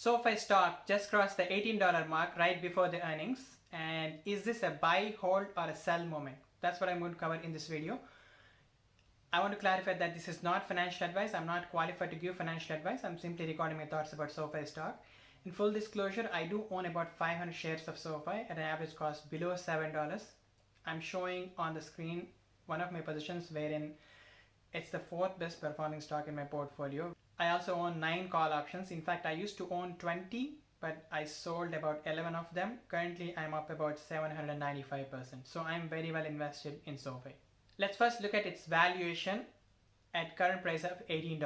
SOFI stock just crossed the $18 mark right before the earnings. And is this a buy, hold or a sell moment? That's what I'm going to cover in this video. I want to clarify that this is not financial advice. I'm not qualified to give financial advice. I'm simply recording my thoughts about SOFI stock. In full disclosure, I do own about 500 shares of SOFI at an average cost below $7. I'm showing on the screen one of my positions wherein it's the fourth best performing stock in my portfolio. I also own 9 call options. In fact, I used to own 20, but I sold about 11 of them. Currently, I'm up about 795%. So I'm very well invested in SOFI. Let's first look at its valuation at current price of $18.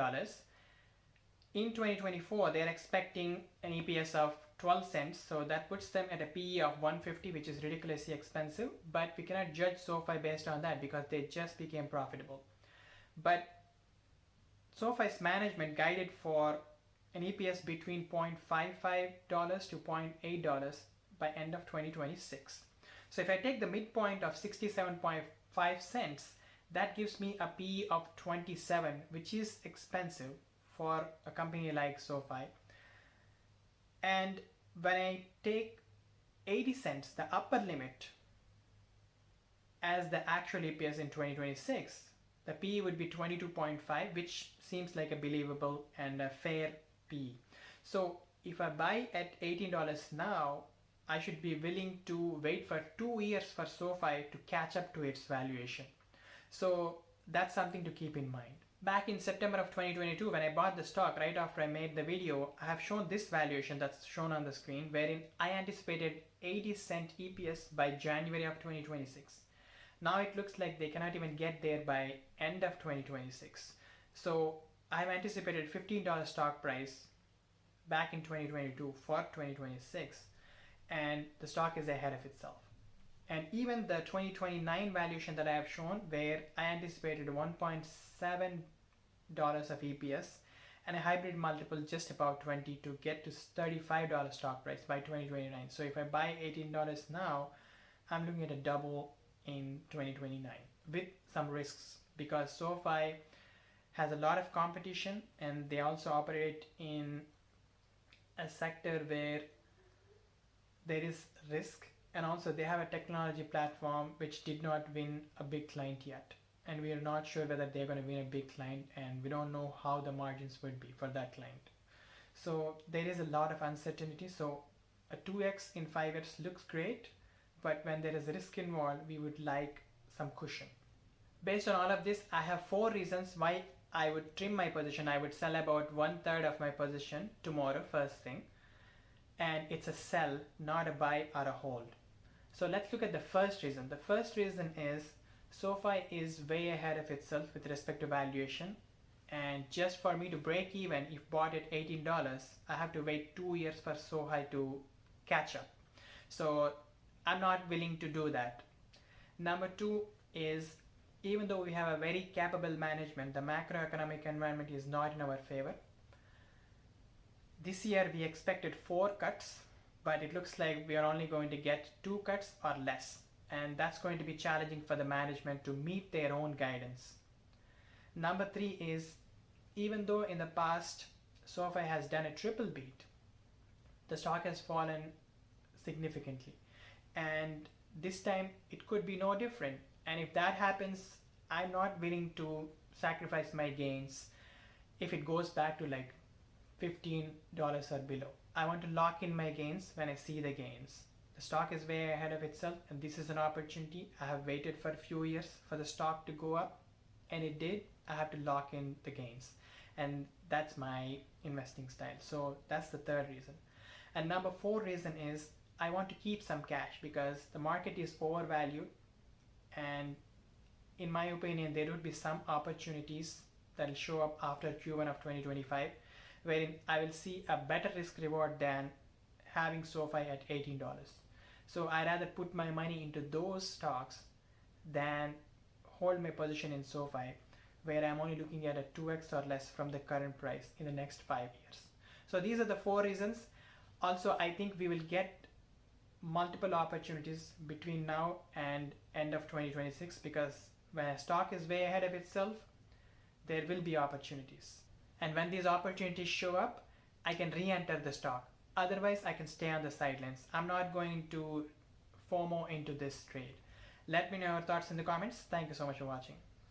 In 2024, they're expecting an EPS of 12 cents. So that puts them at a PE of 150, which is ridiculously expensive. But we cannot judge SOFI based on that because they just became profitable. But SOFI's management guided for an EPS between $0.55 to $0.8 by end of 2026. So if I take the midpoint of 67.5 cents, that gives me a PE of 27, which is expensive for a company like SOFI. And when I take 80 cents, the upper limit, as the actual EPS in 2026, the PE would be 22.5, which seems like a believable and a fair PE. So if I buy at $18 now, I should be willing to wait for 2 years for SOFI to catch up to its valuation. So that's something to keep in mind. Back in September of 2022, when I bought the stock right after I made the video, I have shown this valuation that's shown on the screen, wherein I anticipated 80-cent EPS by January of 2026. Now it looks like they cannot even get there by end of 2026. So I've anticipated $15 stock price back in 2022 for 2026, and the stock is ahead of itself. And even the 2029 valuation that I have shown, where I anticipated $1.7 of EPS and a hybrid multiple just about 20 to get to $35 stock price by 2029. So if I buy $18 now, I'm looking at a double in 2029 with some risks, because SOFI has a lot of competition and they also operate in a sector where there is risk, and also they have a technology platform which did not win a big client yet, and we are not sure whether they're going to win a big client, and we don't know how the margins would be for that client. So there is a lot of uncertainty. So a 2x in 5 years looks great, but when there is risk involved, we would like some cushion. Based on all of this, I have 4 reasons why I would trim my position. I would sell about 1/3 of my position tomorrow first thing, and it's a sell, not a buy or a hold. So let's look at the first reason. The first reason is SOFI is way ahead of itself with respect to valuation, and just for me to break even if bought at $18, I have to wait 2 years for SOFI to catch up. So I'm not willing to do that. Number 2 is, even though we have a very capable management, the macroeconomic environment is not in our favor. This year we expected 4 cuts, but it looks like we are only going to get 2 cuts or less, and that's going to be challenging for the management to meet their own guidance. Number 3 is, even though in the past SOFI has done a triple beat, the stock has fallen significantly, and this time it could be no different. And if that happens, I'm not willing to sacrifice my gains if it goes back to like $15 or below. I want to lock in my gains when I see the gains. The stock is way ahead of itself, and this is an opportunity. I have waited for a few years for the stock to go up, and it did. I have to lock in the gains, and that's my investing style. So that's the third reason. And number 4 reason is, I want to keep some cash because the market is overvalued, and in my opinion there would be some opportunities that will show up after Q1 of 2025 wherein I will see a better risk reward than having SOFI at $18. So I rather put my money into those stocks than hold my position in SOFI, where I'm only looking at a 2x or less from the current price in the next 5 years. So these are the 4 reasons. Also, I think we will get multiple opportunities between now and end of 2026, because when a stock is way ahead of itself, there will be opportunities. And when these opportunities show up, I can re-enter the stock. Otherwise, I can stay on the sidelines. I'm not going to FOMO into this trade. Let me know your thoughts in the comments. Thank you so much for watching.